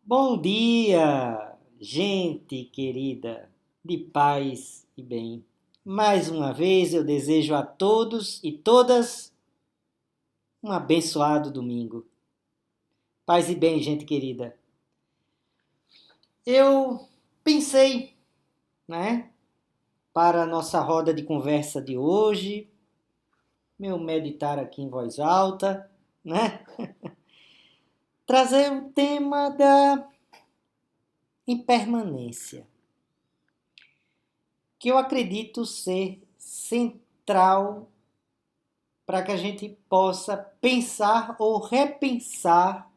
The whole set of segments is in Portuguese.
Bom dia, gente querida, de paz e bem. Mais uma vez eu desejo a todos e todas um abençoado domingo. Paz e bem, gente querida. Eu pensei, né, para a nossa roda de conversa de hoje, meu meditar aqui em voz alta, né, trazer o tema da impermanência, que eu acredito ser central para que a gente possa pensar ou repensar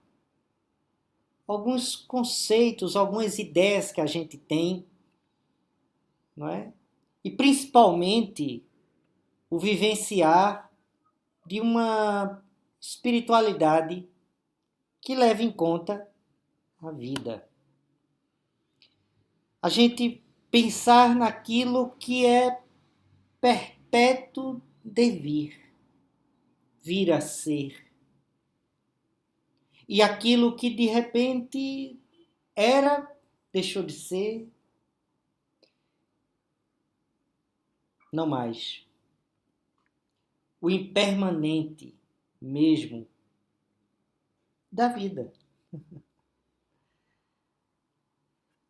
alguns conceitos, algumas ideias que a gente tem, não é? E principalmente o vivenciar de uma espiritualidade que leve em conta a vida. A gente pensar naquilo que é perpétuo devir, vir a ser. E aquilo que de repente era, deixou de ser, não mais. O impermanente mesmo da vida.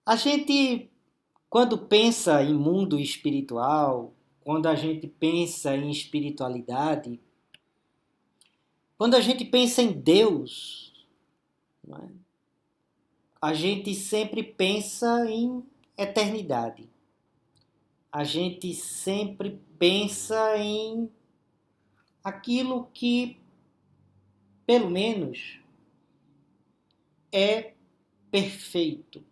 A gente, quando pensa em mundo espiritual, quando a gente pensa em espiritualidade, quando a gente pensa em Deus, não é? A gente sempre pensa em eternidade. A gente sempre pensa em aquilo que, pelo menos, é perfeito.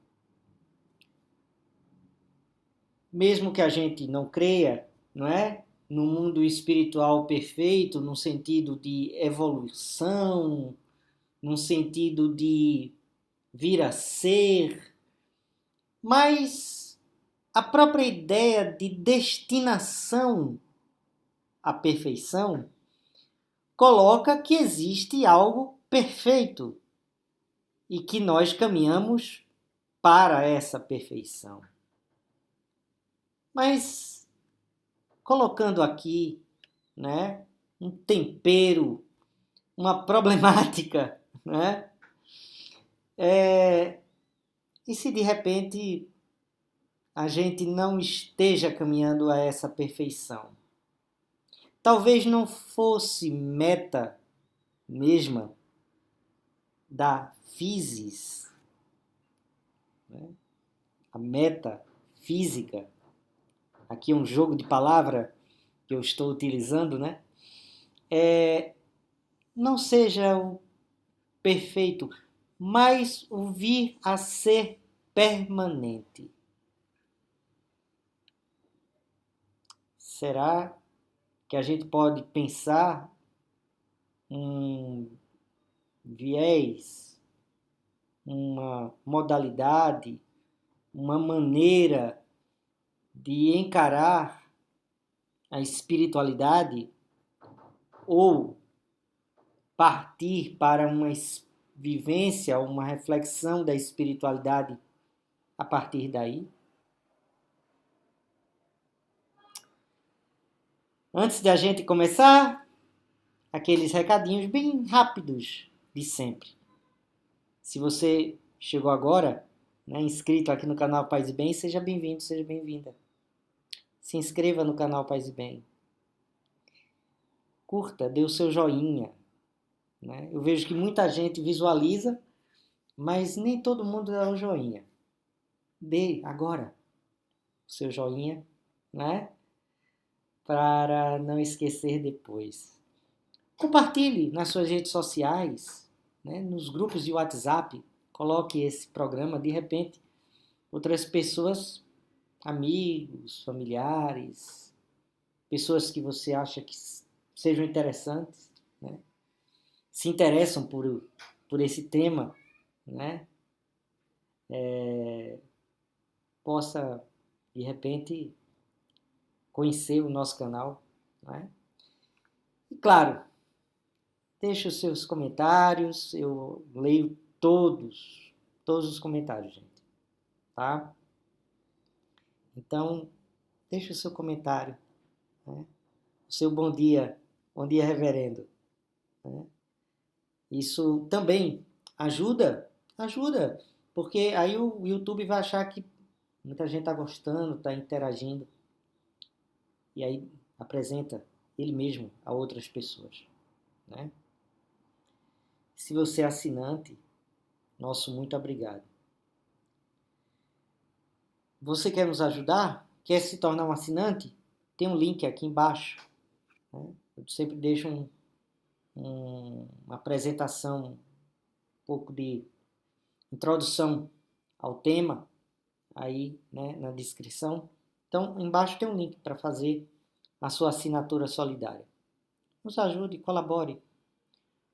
Mesmo que a gente não creia, não é? No mundo espiritual perfeito, no sentido de evolução, no sentido de vir a ser, mas a própria ideia de destinação à perfeição coloca que existe algo perfeito e que nós caminhamos para essa perfeição. Mas colocando aqui, né, um tempero, uma problemática, né? E se de repente a gente não esteja caminhando a essa perfeição? Talvez não fosse meta mesma da physis, né? A meta física, aqui é um jogo de palavra que eu estou utilizando, né? Não seja o perfeito, mas o vir a ser permanente. Será que a gente pode pensar um viés, uma modalidade, uma maneira de encarar a espiritualidade ou partir para uma vivência, uma reflexão da espiritualidade a partir daí? Antes de a gente começar, aqueles recadinhos bem rápidos de sempre. Se você chegou agora, né, inscrito aqui no canal Paz e Bem, seja bem-vindo, seja bem-vinda. Se inscreva no canal Paz e Bem. Curta, dê o seu joinha. Né? Eu vejo que muita gente visualiza, mas nem todo mundo dá o joinha. Dê agora o seu joinha, né? Para não esquecer depois. Compartilhe nas suas redes sociais, né? Nos grupos de WhatsApp. Coloque esse programa, de repente, outras pessoas, amigos, familiares, pessoas que você acha que sejam interessantes, né? Se interessam por esse tema, né? Possa, de repente, conhecer o nosso canal, né? E claro, deixe os seus comentários, eu leio todos os comentários, gente, tá? Então, deixa o seu comentário, né? O seu bom dia reverendo, né? Isso também ajuda, porque aí o YouTube vai achar que muita gente está gostando, está interagindo, e aí apresenta ele mesmo a outras pessoas, né? Se você é assinante, nosso muito obrigado. Você quer nos ajudar? Quer se tornar um assinante? Tem um link aqui embaixo, né? Eu sempre deixo uma apresentação, um pouco de introdução ao tema aí, né, na descrição. Então, embaixo tem um link para fazer a sua assinatura solidária. Nos ajude, colabore.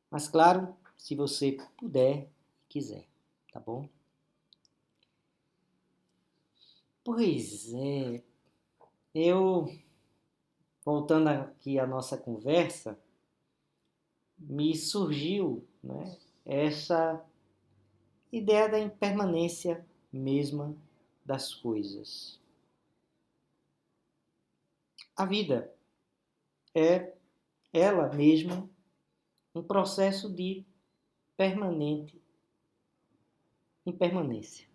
Mas, claro, se você puder e quiser, tá bom? Pois é, voltando aqui à nossa conversa, me surgiu, né, essa ideia da impermanência mesma das coisas. A vida é ela mesma um processo de permanente impermanência.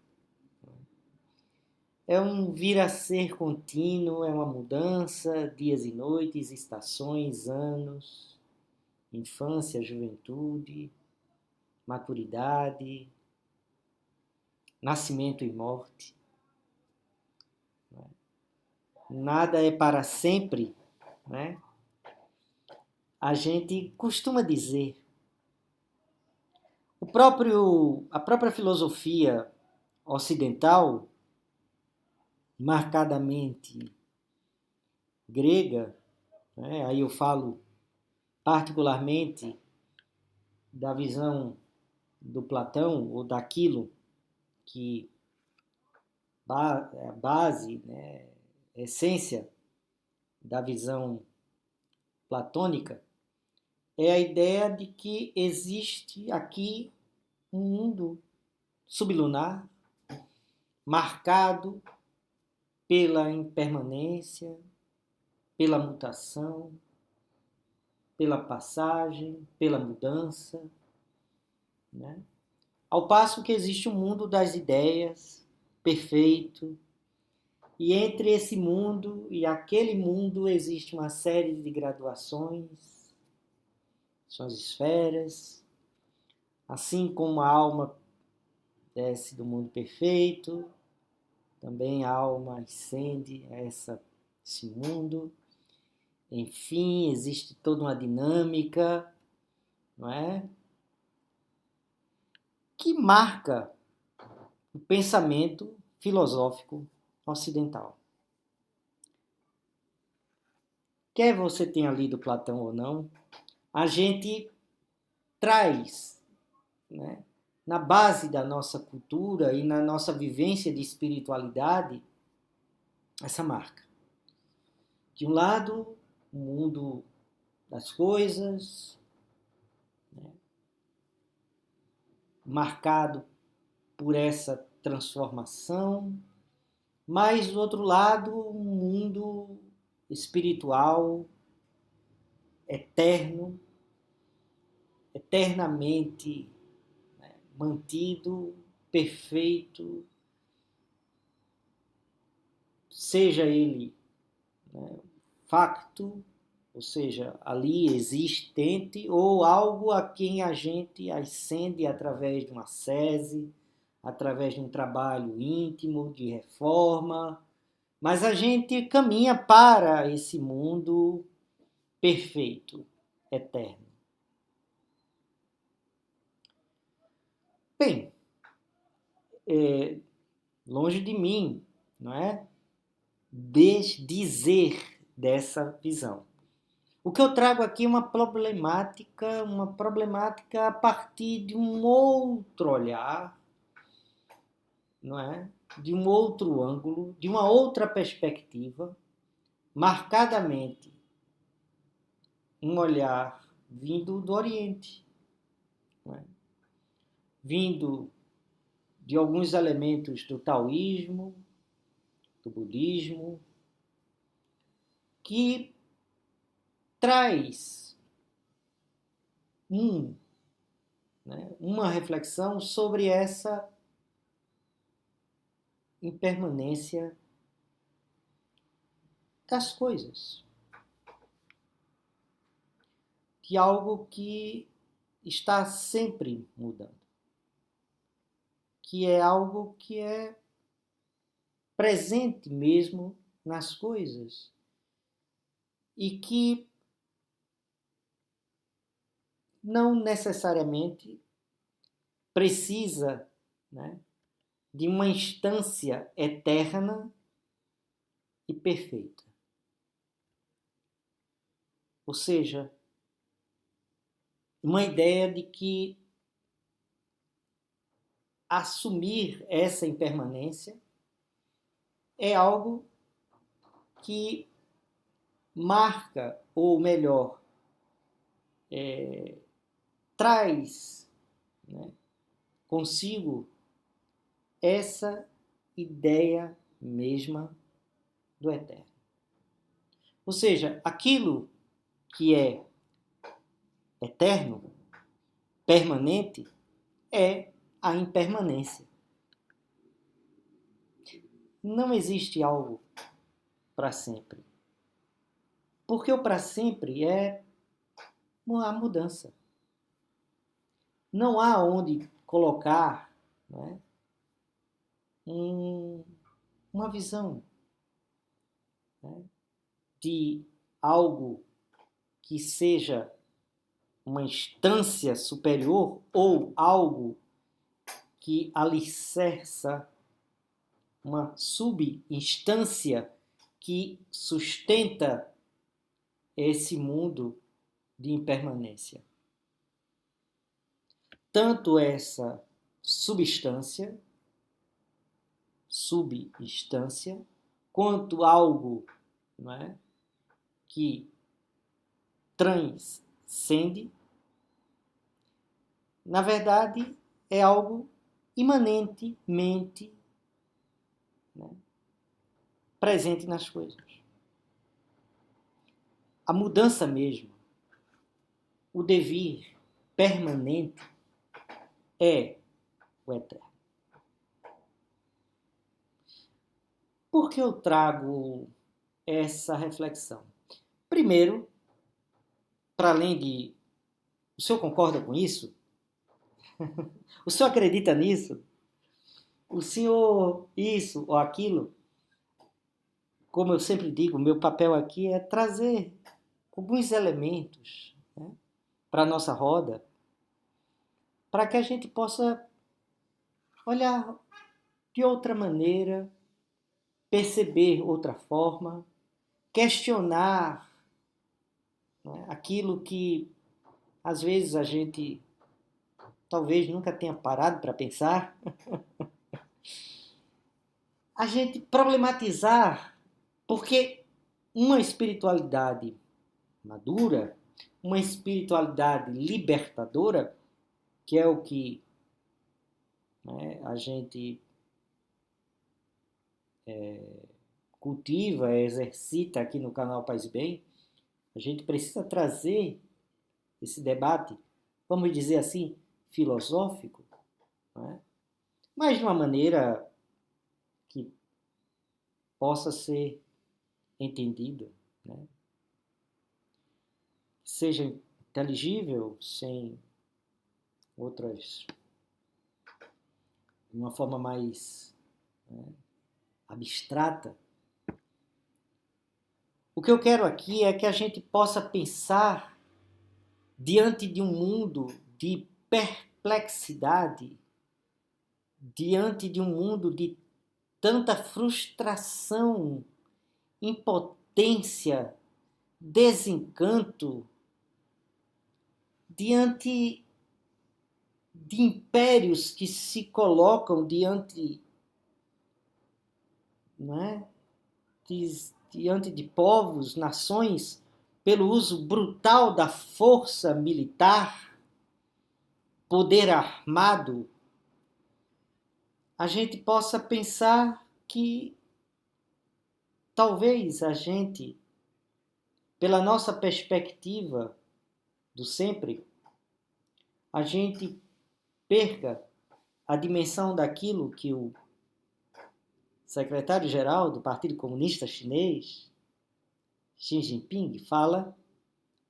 É um vir a ser contínuo, é uma mudança, dias e noites, estações, anos, infância, juventude, maturidade, nascimento e morte. Nada é para sempre, né? A gente costuma dizer. A própria filosofia ocidental, marcadamente grega, né? Aí eu falo particularmente da visão do Platão, ou daquilo que é a base, né, a essência da visão platônica, é a ideia de que existe aqui um mundo sublunar marcado pela impermanência, pela mutação, pela passagem, pela mudança, né? Ao passo que existe um mundo das ideias, perfeito, e entre esse mundo e aquele mundo existe uma série de graduações, são as esferas, assim como a alma desce do mundo perfeito, também a alma ascende a esse mundo. Enfim, existe toda uma dinâmica, não é? Que marca o pensamento filosófico ocidental. Quer você tenha lido Platão ou não, a gente traz, né, na base da nossa cultura e na nossa vivência de espiritualidade, essa marca. De um lado, o mundo das coisas, né, marcado por essa transformação, mas do outro lado, um mundo espiritual, eterno, eternamente, né, mantido, perfeito, seja ele, né, facto, ou seja, ali existente, ou algo a quem a gente ascende através de uma sese, através de um trabalho íntimo, de reforma, mas a gente caminha para esse mundo perfeito, eterno. Bem, longe de mim, não é? Desdizer dessa visão. O que eu trago aqui é uma problemática a partir de um outro olhar, não é? De um outro ângulo, de uma outra perspectiva, marcadamente um olhar vindo do Oriente, não é? Vindo de alguns elementos do taoísmo, do budismo, que traz uma reflexão sobre essa impermanência das coisas, de algo que está sempre mudando, que é algo que é presente mesmo nas coisas e que não necessariamente precisa, né, de uma instância eterna e perfeita. Ou seja, uma ideia de que assumir essa impermanência é algo que marca, ou melhor, traz, né, consigo essa ideia mesma do eterno. Ou seja, aquilo que é eterno, permanente, é a impermanência. Não existe algo para sempre. Porque o para sempre é a mudança. Não há onde colocar, né, uma visão, né, de algo que seja uma instância superior ou algo que alicerça uma subinstância que sustenta esse mundo de impermanência. Tanto essa substância, quanto algo, não é, que transcende, na verdade, é algo imanentemente, né, presente nas coisas. A mudança mesmo, o devir permanente é o eterno. Por que eu trago essa reflexão? Primeiro, para além de... O senhor concorda com isso? O senhor acredita nisso? O senhor isso ou aquilo? Como eu sempre digo, meu papel aqui é trazer alguns elementos, né, para a nossa roda, para que a gente possa olhar de outra maneira, perceber outra forma, questionar, né, aquilo que às vezes a gente talvez nunca tenha parado para pensar. A gente problematizar, porque uma espiritualidade madura, uma espiritualidade libertadora, que é o que, né, a gente cultiva, exercita aqui no canal Paz e Bem, a gente precisa trazer esse debate, vamos dizer assim, filosófico, né, mas de uma maneira que possa ser entendida, né, seja inteligível, sem outras, de uma forma mais, né, abstrata. O que eu quero aqui é que a gente possa pensar diante de um mundo de perplexidade, diante de um mundo de tanta frustração, impotência, desencanto, diante de impérios que se colocam diante, não é, diante de povos, nações, pelo uso brutal da força militar, poder armado, a gente possa pensar que talvez a gente, pela nossa perspectiva do sempre, a gente perca a dimensão daquilo que o secretário-geral do Partido Comunista Chinês, Xi Jinping, fala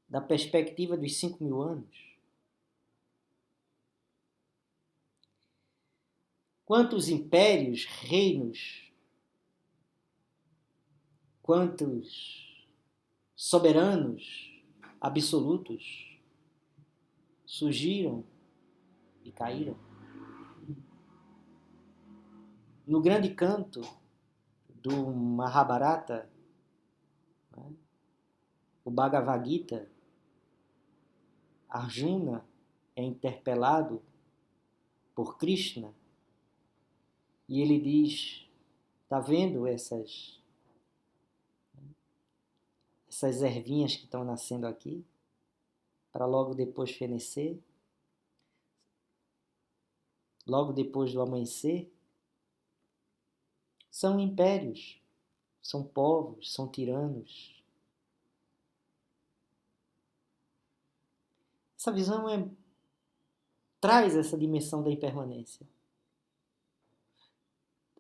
da perspectiva dos 5.000 anos. Quantos impérios, reinos, quantos soberanos absolutos surgiram e caíram? No grande canto do Mahabharata, né, o Bhagavad Gita, Arjuna é interpelado por Krishna e ele diz: está vendo essas ervinhas que estão nascendo aqui, para logo depois fenecer, logo depois do amanhecer? São impérios, são povos, são tiranos. Essa visão traz essa dimensão da impermanência.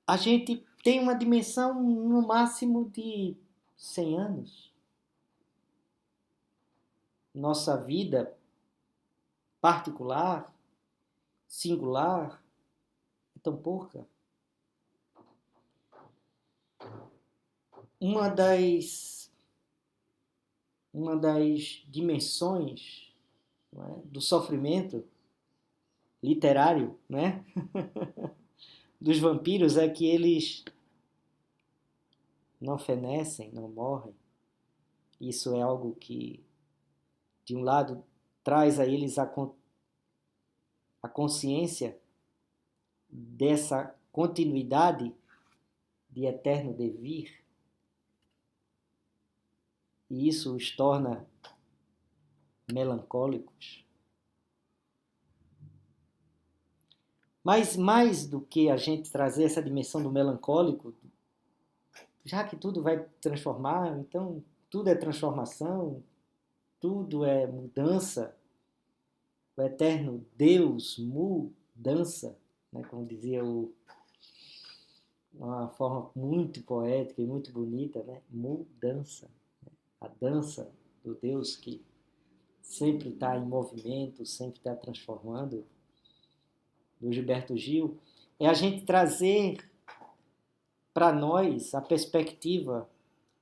A gente tem uma dimensão no máximo de 100 anos. Nossa vida particular, singular, é tão pouca. Uma das dimensões, não é, do sofrimento literário, né, dos vampiros é que eles não fenecem, não morrem. Isso é algo que, de um lado, traz a eles a consciência dessa continuidade de eterno devir, e isso os torna melancólicos. Mas mais do que a gente trazer essa dimensão do melancólico, já que tudo vai transformar, então tudo é transformação, tudo é mudança, o eterno Deus mudança, né? Como dizia uma forma muito poética e muito bonita, né? Mudança, a dança do Deus que sempre está em movimento, sempre está transformando, do Gilberto Gil, é a gente trazer para nós a perspectiva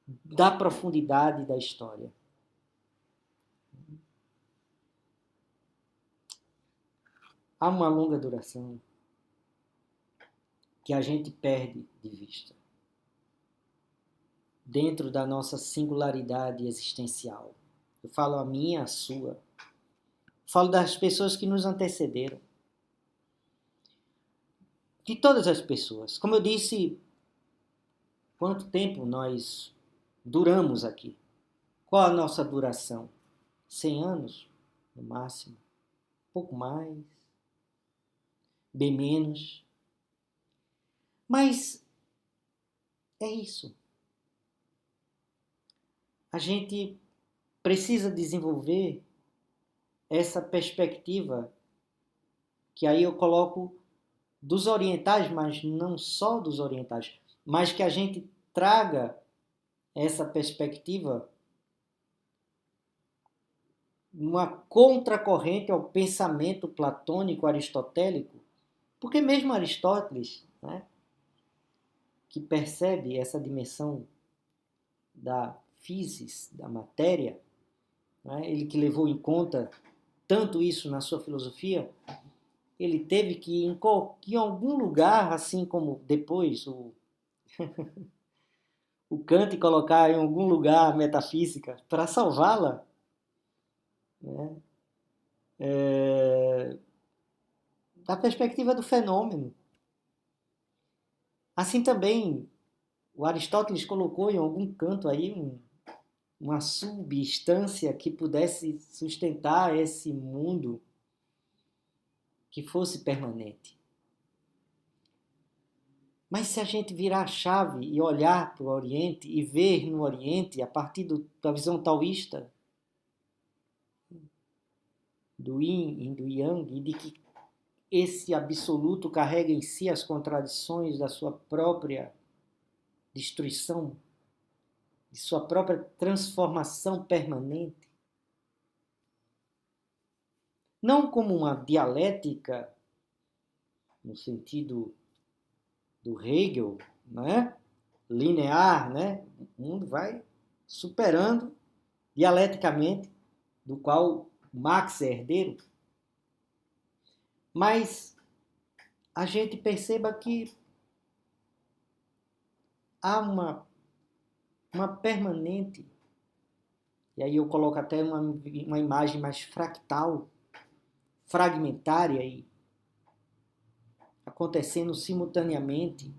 da profundidade da história. Há uma longa duração que a gente perde de vista dentro da nossa singularidade existencial. Eu falo a minha, a sua. Eu falo das pessoas que nos antecederam. De todas as pessoas. Como eu disse, quanto tempo nós duramos aqui? Qual a nossa duração? 100 anos, no máximo. Pouco mais. Bem menos. Mas é isso. A gente precisa desenvolver essa perspectiva que aí eu coloco dos orientais, mas não só dos orientais, mas que a gente traga essa perspectiva uma contracorrente ao pensamento platônico aristotélico, porque mesmo Aristóteles, né, que percebe essa dimensão da physis, da matéria, né, ele que levou em conta tanto isso na sua filosofia, ele teve que em algum lugar, assim como depois o Kant colocar em algum lugar a metafísica para salvá-la, né, da perspectiva do fenômeno. Assim também, o Aristóteles colocou em algum canto aí uma substância que pudesse sustentar esse mundo que fosse permanente. Mas se a gente virar a chave e olhar para o Oriente e ver no Oriente, a partir da visão taoísta, do Yin e do Yang, e de que esse absoluto carrega em si as contradições da sua própria destruição, de sua própria transformação permanente, não como uma dialética no sentido do Hegel, né? Linear, né? O mundo vai superando dialeticamente, do qual Marx é herdeiro, mas a gente perceba que há uma permanente, e aí eu coloco até uma imagem mais fractal, fragmentária e acontecendo simultaneamente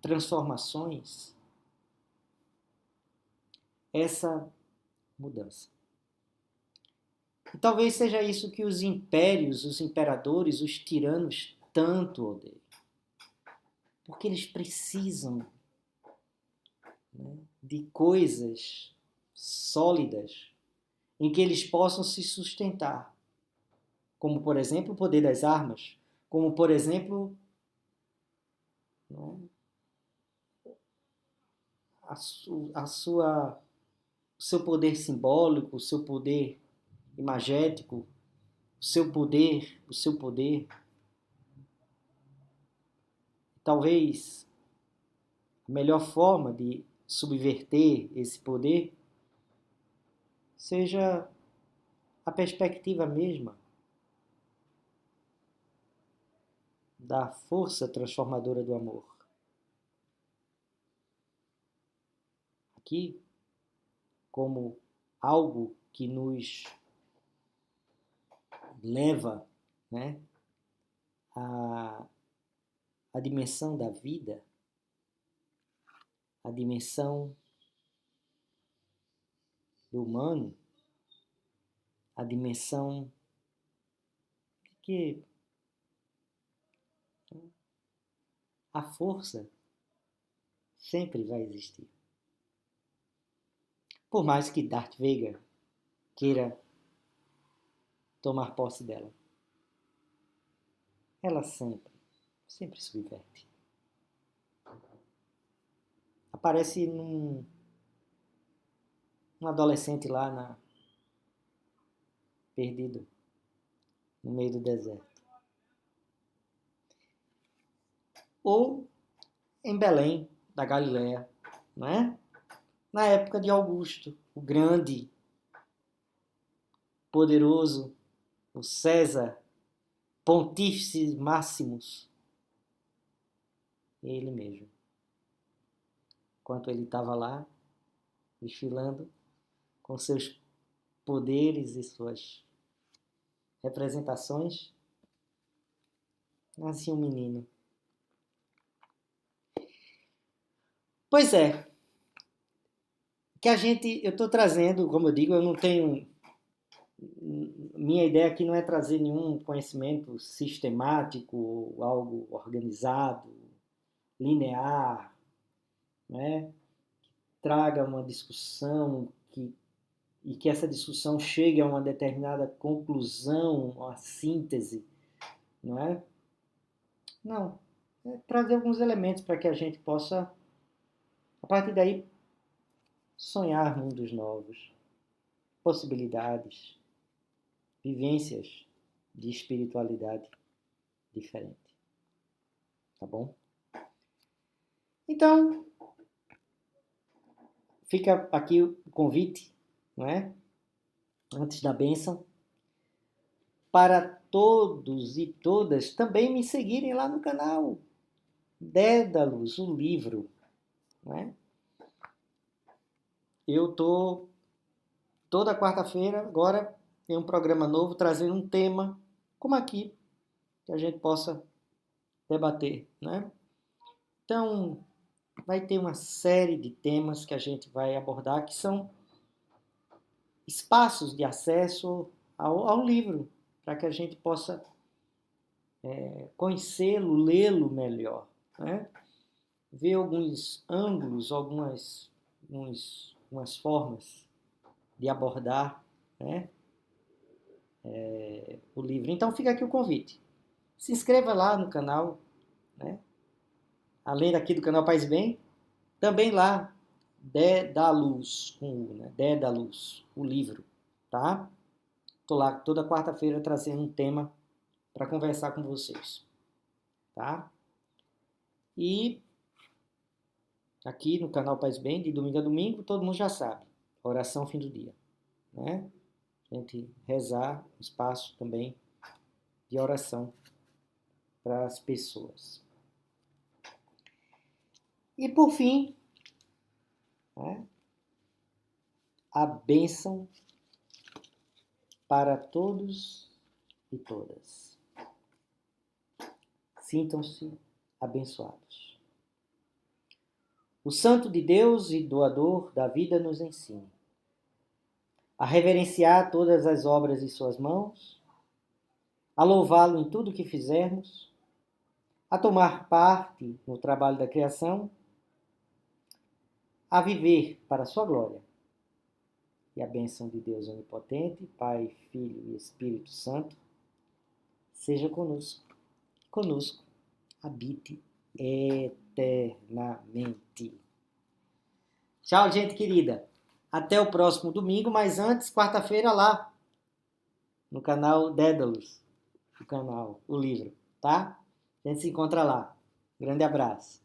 transformações, essa mudança. E talvez seja isso que os impérios, os imperadores, os tiranos tanto odeiam. Porque eles precisam, né, de coisas sólidas em que eles possam se sustentar. Como, por exemplo, o poder das armas. Como, por exemplo, né, o seu poder simbólico, o seu poder imagético, o seu poder. Talvez a melhor forma de subverter esse poder seja a perspectiva mesma da força transformadora do amor. Aqui, como algo que nos leva, né, à dimensão da vida, à dimensão do humano, à dimensão de que a força sempre vai existir. Por mais que Darth Vader queira tomar posse dela, ela sempre subverte. Aparece um adolescente lá perdido no meio do deserto. Ou em Belém, da Galileia, não é? Na época de Augusto, o grande, poderoso, o César, Pontífice Máximos, ele mesmo. Enquanto ele estava lá, desfilando com seus poderes e suas representações, nascia um menino. Pois é, eu estou trazendo, como eu digo, eu não tenho, minha ideia aqui não é trazer nenhum conhecimento sistemático, algo organizado, linear, né? Traga uma discussão e que essa discussão chegue a uma determinada conclusão, uma síntese, não é? Não, é trazer alguns elementos para que a gente possa, a partir daí, sonhar mundos novos, possibilidades, vivências de espiritualidade diferente. Tá bom? Então, fica aqui o convite, não é? Antes da bênção, para todos e todas também me seguirem lá no canal Dédalus, o livro, não é? Eu tô toda quarta-feira agora tem um programa novo trazendo um tema como aqui que a gente possa debater, né? Então, vai ter uma série de temas que a gente vai abordar que são espaços de acesso ao livro, para que a gente possa conhecê-lo, lê-lo melhor, né? ver alguns ângulos, algumas formas de abordar, né, o livro. Então fica aqui o convite. Se inscreva lá no canal, né? Além daqui do canal Paz e Bem, também lá, Dé da Luz, com U, né? Dé da Luz, o livro, tá? Tô lá toda quarta-feira trazendo um tema para conversar com vocês, tá? E aqui no canal Paz e Bem, de domingo a domingo, todo mundo já sabe, oração fim do dia, né? A gente rezar, espaço também de oração para as pessoas. E por fim, né, a bênção para todos e todas. Sintam-se abençoados. O Santo de Deus e doador da vida nos ensina a reverenciar todas as obras de suas mãos, a louvá-lo em tudo que fizermos, a tomar parte no trabalho da criação, a viver para a sua glória. E a bênção de Deus Onipotente, Pai, Filho e Espírito Santo, seja conosco, habite eternamente. Tchau, gente querida. Até o próximo domingo, mas antes, quarta-feira lá, no canal Dédalus, o livro, tá? A gente se encontra lá. Grande abraço.